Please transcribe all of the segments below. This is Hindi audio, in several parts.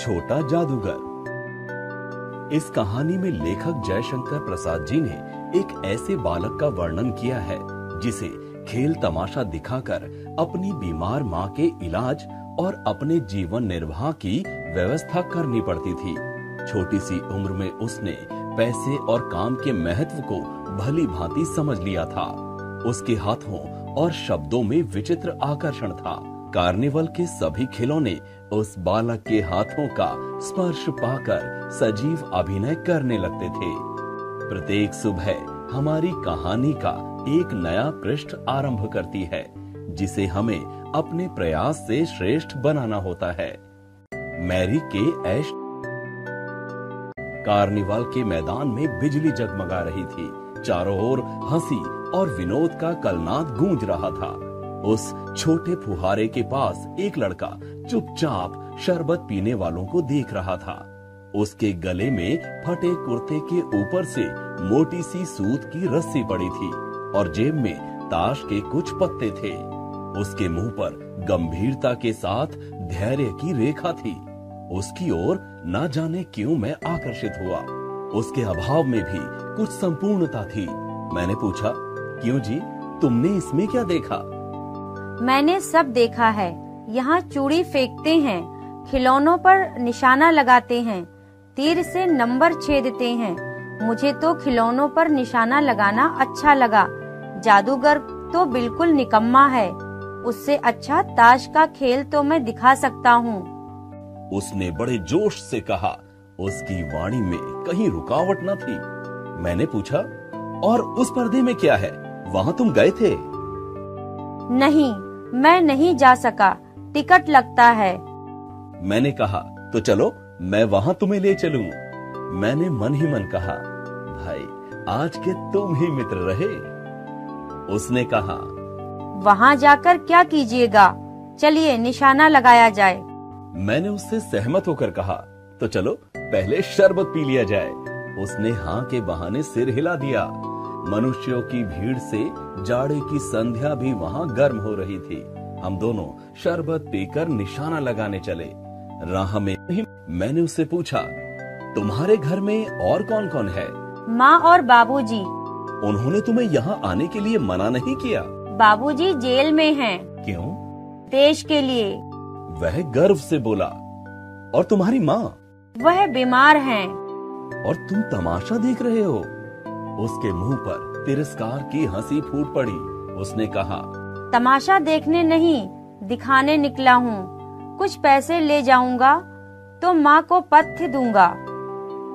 छोटा जादूगर। इस कहानी में लेखक जयशंकर प्रसाद जी ने एक ऐसे बालक का वर्णन किया है जिसे खेल तमाशा दिखाकर अपनी बीमार माँ के इलाज और अपने जीवन निर्वाह की व्यवस्था करनी पड़ती थी। छोटी सी उम्र में उसने पैसे और काम के महत्व को भली भांति समझ लिया था। उसके हाथों और शब्दों में विचित्र आकर्षण था। कार्निवल के सभी खिलौने उस बालक के हाथों का स्पर्श पाकर सजीव अभिनय करने लगते थे। प्रत्येक सुबह हमारी कहानी का एक नया पृष्ठ आरंभ करती है जिसे हमें अपने प्रयास से श्रेष्ठ बनाना होता है। मैरी के एश। कार्निवाल के मैदान में बिजली जगमगा रही थी। चारों ओर हंसी और विनोद का कलनाद गूंज रहा था। उस छोटे फुहारे के पास एक लड़का चुपचाप शरबत पीने वालों को देख रहा था। उसके गले में फटे कुर्ते के ऊपर से मोटी सी सूत की रस्सी पड़ी थी और जेब में ताश के कुछ पत्ते थे। उसके मुंह पर गंभीरता के साथ धैर्य की रेखा थी। उसकी ओर न जाने क्यों मैं आकर्षित हुआ। उसके अभाव में भी कुछ संपूर्णता थी। मैंने पूछा, क्यों जी, तुमने इसमें क्या देखा? मैंने सब देखा है। यहाँ चूड़ी फेंकते हैं, खिलौनों पर निशाना लगाते हैं, तीर से नंबर छेदते हैं। मुझे तो खिलौनों पर निशाना लगाना अच्छा लगा। जादूगर तो बिल्कुल निकम्मा है। उससे अच्छा ताश का खेल तो मैं दिखा सकता हूँ। उसने बड़े जोश से कहा। उसकी वाणी में कहीं रुकावट न थी। मैंने पूछा, और उस पर्दे में क्या है? वहाँ तुम गए थे? नहीं, मैं नहीं जा सका, टिकट लगता है। मैंने कहा, तो चलो मैं वहाँ तुम्हें ले चलूं। मैंने मन ही मन कहा, भाई आज के तुम ही मित्र रहे। उसने कहा, वहाँ जाकर क्या कीजिएगा? चलिए निशाना लगाया जाए। मैंने उससे सहमत होकर कहा, तो चलो पहले शरबत पी लिया जाए। उसने हाँ के बहाने सिर हिला दिया। मनुष्यों की भीड़ से जाड़े की संध्या भी वहाँ गर्म हो रही थी। हम दोनों शरबत पीकर निशाना लगाने चले। राह में मैंने उससे पूछा, तुम्हारे घर में और कौन कौन है? माँ और बाबूजी। उन्होंने तुम्हें यहाँ आने के लिए मना नहीं किया? बाबूजी जेल में हैं। क्यों? देश के लिए। वह गर्व से बोला। और तुम्हारी माँ? वह बीमार हैं। और तुम तमाशा देख रहे हो? उसके मुंह पर तिरस्कार की हंसी फूट पड़ी। उसने कहा, तमाशा देखने नहीं, दिखाने निकला हूँ। कुछ पैसे ले जाऊंगा तो माँ को पथ्य दूंगा।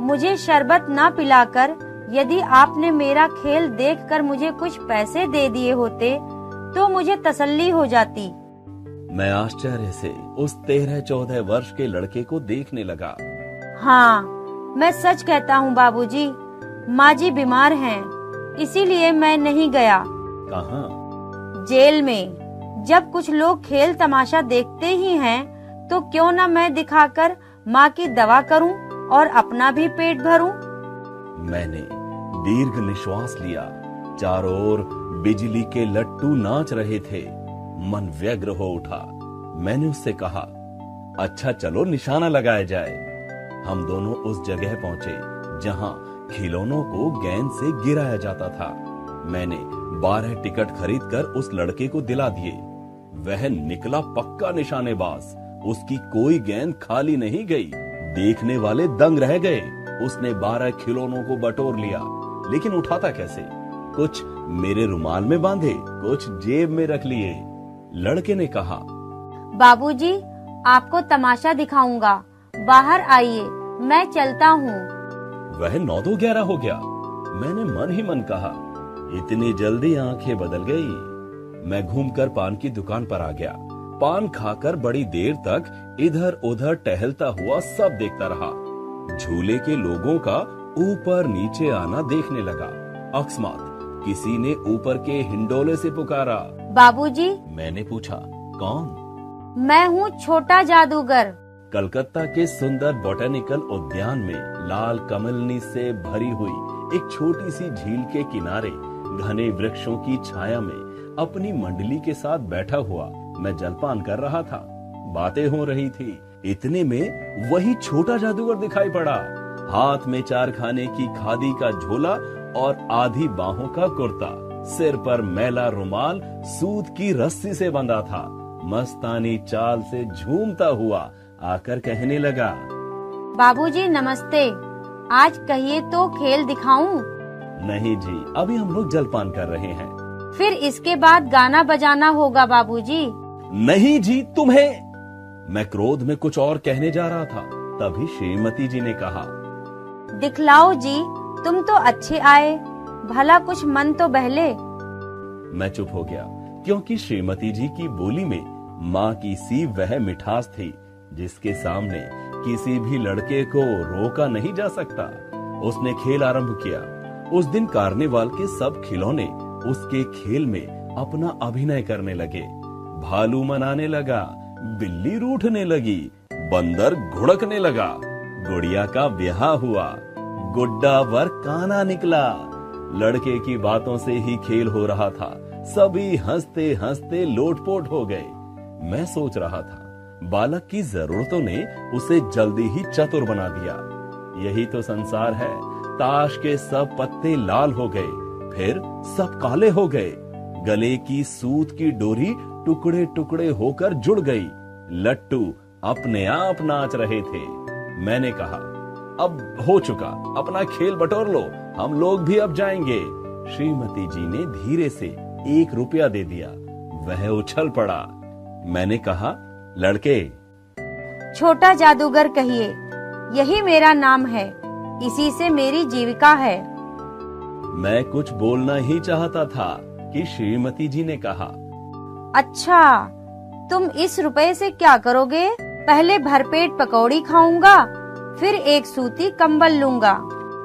मुझे शरबत ना पिलाकर यदि आपने मेरा खेल देखकर मुझे कुछ पैसे दे दिए होते तो मुझे तसल्ली हो जाती। मैं आश्चर्य से उस 13-14 वर्ष के लड़के को देखने लगा। हाँ, मैं सच कहता हूँ बाबूजी, माँ जी बीमार हैं, इसीलिए मैं नहीं गया। कहाँ? जेल में। जब कुछ लोग खेल तमाशा देखते ही हैं, तो क्यों न मैं दिखाकर माँ की दवा करूं और अपना भी पेट भरूं। मैंने दीर्घ निश्वास लिया। चारों ओर बिजली के लट्टू नाच रहे थे। मन व्यग्र हो उठा। मैंने उससे कहा, अच्छा चलो निशाना लगाया जाए। हम दोनों उस जगह पहुंचे जहां खिलौनों को गेंद से गिराया जाता था। मैंने 12 टिकट खरीदकर उस लड़के को दिला दिए। वह निकला पक्का निशानेबाज। उसकी कोई गेंद खाली नहीं गई। देखने वाले दंग रह गए। उसने 12 खिलौनों को बटोर लिया, लेकिन उठाता कैसे? कुछ मेरे रुमाल में बांधे, कुछ जेब में रख लिए। लड़के ने कहा, बाबूजी, आपको तमाशा दिखाऊंगा, बाहर आइए, मैं चलता हूँ। वह 9-11 हो गया। मैंने मन ही मन कहा, इतनी जल्दी आंखें बदल गई। मैं घूमकर पान की दुकान पर आ गया। पान खाकर बड़ी देर तक इधर उधर टहलता हुआ सब देखता रहा। झूले के लोगों का ऊपर नीचे आना देखने लगा। अकस्मात किसी ने ऊपर के हिंडोले से पुकारा, बाबूजी। मैंने पूछा, कौन? मैं हूँ छोटा जादूगर। कलकत्ता के सुंदर बोटेनिकल उद्यान में लाल कमलनी से भरी हुई एक छोटी सी झील के किनारे घने वृक्षों की छाया में अपनी मंडली के साथ बैठा हुआ मैं जलपान कर रहा था। बातें हो रही थी। इतने में वही छोटा जादूगर दिखाई पड़ा। हाथ में 4 खाने की खादी का झोला और आधी बाहों का कुर्ता, सिर पर मैला रुमाल सूत की रस्सी से बंधा था। मस्तानी चाल से झूमता हुआ आकर कहने लगा, बाबूजी नमस्ते, आज कहिए तो खेल दिखाऊं? नहीं जी, अभी हम लोग जलपान कर रहे हैं। फिर इसके बाद गाना बजाना होगा बाबूजी। नहीं जी, तुम्हें। मैं क्रोध में कुछ और कहने जा रहा था, तभी श्रीमती जी ने कहा, दिखलाओ जी, तुम तो अच्छे आए, भला कुछ मन तो बहले। मैं चुप हो गया, क्योंकि श्रीमती जी की बोली में माँ की सी वह मिठास थी जिसके सामने किसी भी लड़के को रोका नहीं जा सकता। उसने खेल आरंभ किया। उस दिन कार्निवाल के सब खिलौने उसके खेल में अपना अभिनय करने लगे। भालू मनाने लगा, बिल्ली रूठने लगी, बंदर घुड़कने लगा, गुड़िया का ब्याह हुआ, गुड्डा वर काना निकला। लड़के की बातों से ही खेल हो रहा था। सभी हंसते हंसते लोटपोट हो गए। मैं सोच रहा था, बालक की जरूरतों ने उसे जल्दी ही चतुर बना दिया। यही तो संसार है। ताश के सब पत्ते लाल हो गए, फिर सब काले हो गए। गले की सूत की डोरी टुकड़े टुकड़े होकर जुड़ गई। लट्टू अपने आप नाच रहे थे। मैंने कहा, अब हो चुका, अपना खेल बटोर लो, हम लोग भी अब जाएंगे। श्रीमती जी ने धीरे से 1 रुपया दे दिया। वह उछल पड़ा। मैंने कहा, लड़के। छोटा जादूगर कहिए, यही मेरा नाम है, इसी से मेरी जीविका है। मैं कुछ बोलना ही चाहता था कि श्रीमती जी ने कहा, अच्छा, तुम इस रुपए से क्या करोगे? पहले भरपेट पकौड़ी खाऊंगा, फिर एक सूती कंबल लूंगा।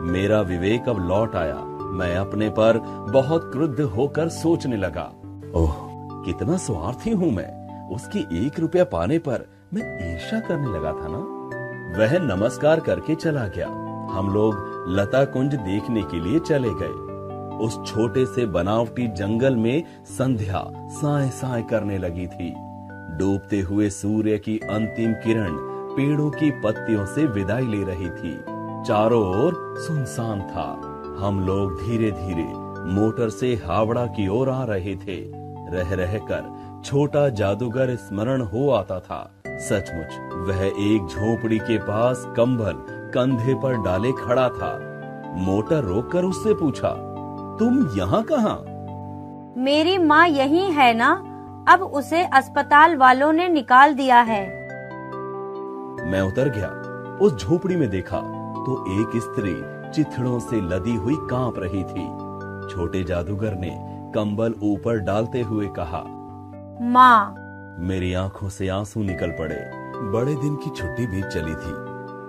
मेरा विवेक अब लौट आया। मैं अपने पर बहुत क्रुद्ध होकर सोचने लगा, ओह, कितना स्वार्थी हूँ मैं। उसकी 1 रुपया पाने पर मैं ईर्ष्या करने लगा था ना। वह नमस्कार करके चला गया। हम लोग लता कुंज देखने के लिए चले गए। उस छोटे से बनावटी जंगल में संध्या साए साए करने लगी थी। डूबते हुए सूर्य की अंतिम किरण पेड़ों की पत्तियों से विदाई ले रही थी। चारों ओर सुनसान था। हम लोग धीरे धीरे मोटर से हावड़ा की ओर आ रहे थे। रह रहकर छोटा जादूगर स्मरण हो आता था। सचमुच वह एक झोपड़ी के पास कंबल कंधे पर डाले खड़ा था। मोटर रोककर उससे पूछा, तुम यहाँ कहाँ? मेरी माँ यही है ना, अब उसे अस्पताल वालों ने निकाल दिया है। मैं उतर गया। उस झोपड़ी में देखा तो एक स्त्री चिथड़ों से लदी हुई कांप रही थी। छोटे जादूगर ने कंबल ऊपर डालते हुए कहा, माँ। मेरी आंखों से आंसू निकल पड़े। बड़े दिन की छुट्टी बीत चली थी।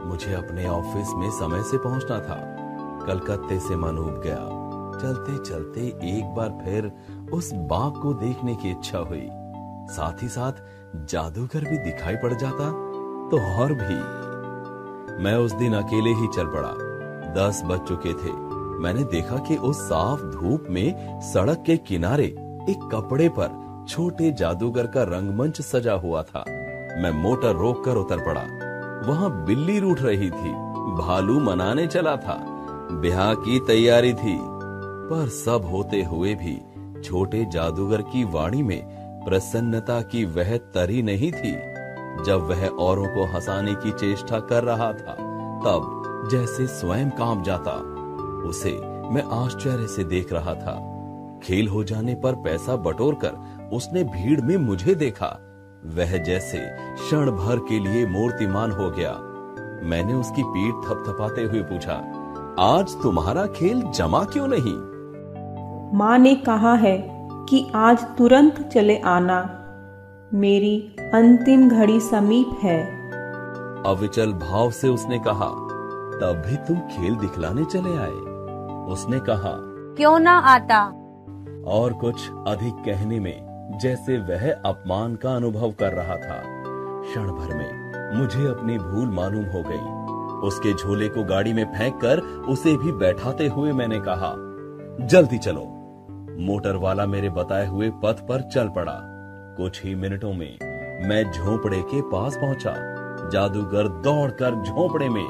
मुझे अपने ऑफिस में समय से पहुंचना था। कलकत्ते से मन ऊब गया। चलते चलते एक बार फिर उस बाग को देखने की इच्छा हुई। साथ ही साथ जादूगर भी दिखाई पड़ जाता तो और भी। मैं उस दिन अकेले ही चल पड़ा। 10 बज चुके थे। मैंने देखा कि उस साफ धूप में सड़क के किनारे एक कपड़े पर छोटे जादूगर का रंगमंच सजा हुआ था। मैं मोटर रोककर उतर पड़ा। वहां बिल्ली रूठ रही थी। भालू मनाने चला था। ब्याह की तैयारी थी। पर सब होते हुए भी छोटे जादूगर की वाणी में प्रसन्नता की वह तरी नहीं थी। जब वह औरों को हंसाने की चेष्टा कर रहा था, तब जैसे स्वयं कांप जाता। उसे मैं आश्चर्य से देख रहा था। खेल हो जाने पर पैसा बटोरकर उसने भीड़ में मुझे देखा। वह जैसे क्षण भर के लिए मूर्तिमान हो गया। मैंने उसकी पीठ थपथपाते हुए पूछा, आज तुम्हारा खेल जमा क्यों नहीं? माँ ने कहा है कि आज तुरंत चले आना। मेरी अंतिम घड़ी समीप है। अविचल भाव से उसने कहा, तब भी तुम खेल दिखलाने चले आए? उसने कहा, क्यों ना आता? और कुछ अधिक कहने में जैसे वह अपमान का अनुभव कर रहा था। क्षण भर में मुझे अपनी भूल मालूम हो गई। उसके झोले को गाड़ी में फेंककर उसे भी बैठाते हुए मैंने कहा, जल्दी चलो। मोटर वाला मेरे बताए हुए पथ पर चल पड़ा। कुछ ही मिनटों में मैं झोपड़े के पास पहुंचा। जादूगर दौड़कर झोंपड़े में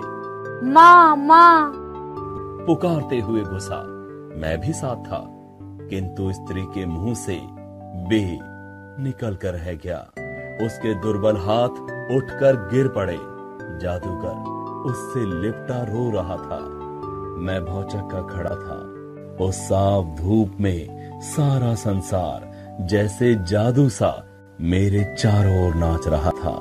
माँ माँ पुकारते हुए घुसा। मैं भी साथ था, किंतु स्त्री के मुंह से बे निकल कर रह गया। उसके दुर्बल हाथ उठकर गिर पड़े। जादूगर उससे लिपटा रो रहा था। मैं भौचक्का खड़ा था। उस साफ धूप में सारा संसार जैसे जादू सा मेरे चारों ओर नाच रहा था।